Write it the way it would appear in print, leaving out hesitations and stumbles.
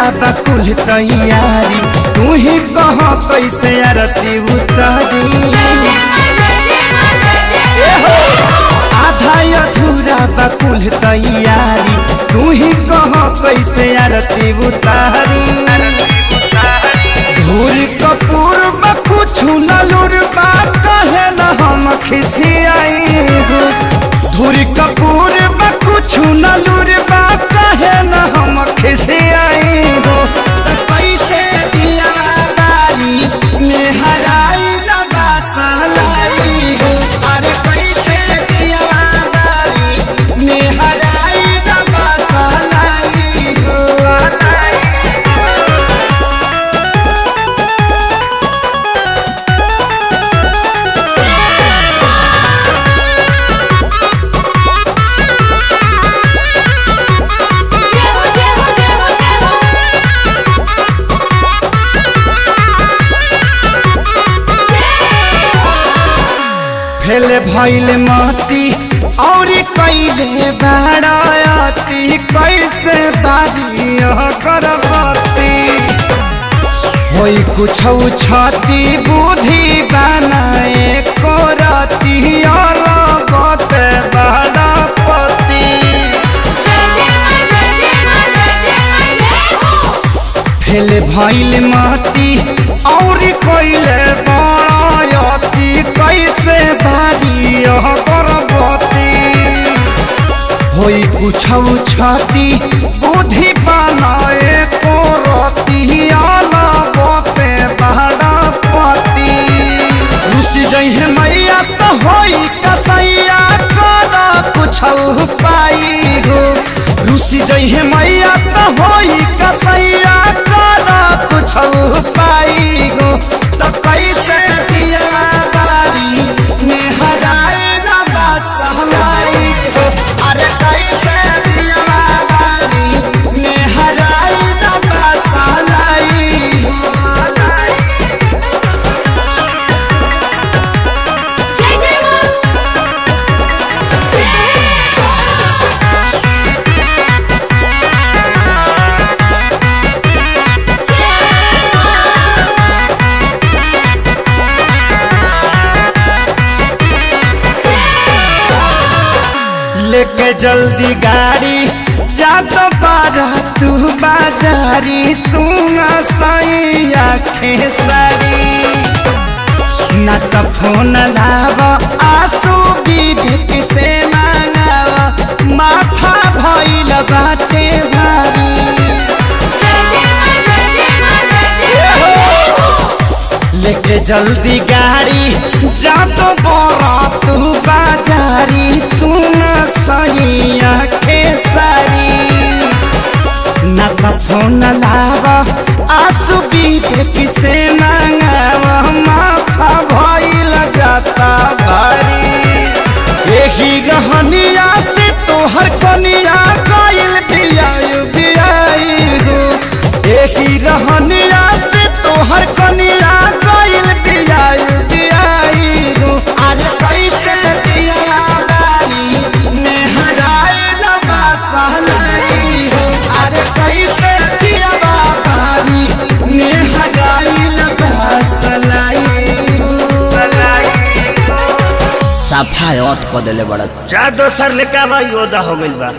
अधूरा बकुल तैयारी तू ही कह कैसे आरती उतारी। आधा अधूरा बकुल तैयारी तू ही कह कैसे आरती उतारी। धूल कपूर कुछ नलूर बा कहे न हम खिसियाई हो। धूल कपूर कुछ नलूर बा कहे न हम खिसियाई हो। कैसे दिया बारी में हराई लगा सहलाई हो। अरे कैसे दिया बारी में हराई लगा सहलाई हो। फेल भइल मती और कैले बाराती कैसे बारी करबती। होई कुछ छती बुद्धि बनाए करती अलगत बारापति। फेल भइल मती और कैले बाराती कैसे बारी करबती। होई कुछ छती बुद्धि बनाए करती अलगते बारापति। रुस जइहे मैया तो होई कसैया कर कुछ पाई हो। रुस जइहे मैया तो होई कसैया कर कुछ पाई हो। तो कैसे दिया बारी में हराए लगा सहलाई हो। अरे कैसे दिया बारी में हराए लगा सहलाई हो। लेके जल्दी गाड़ी जा तो बारा तू बाजारी सुना सैया खेसारी। न तो फोन लाव आंसू विवेक से मांगाव माथा भइल बाटे भारी। लेके जल्दी गाड़ी जा तो बारा तू बाजारी सुना सैया खेसारी। न तो फोन लाव आंसू विवेक से मांगाव माथा भइल जाता भारी। यही रहनिया से तोहर कनिया गइल बियाई बियाई हो। यही रहनिया से तोहर कनिया गइल बियाई बियाई हो। अरे कैसे दिया बारी में हराए लगा सहलाई हो। अरे कैसे दिया बारी में हराए लगा सहलाई हो। सफाई औत को देले बड़ा जा दोसर लेके आवा योदा हो गइल बा।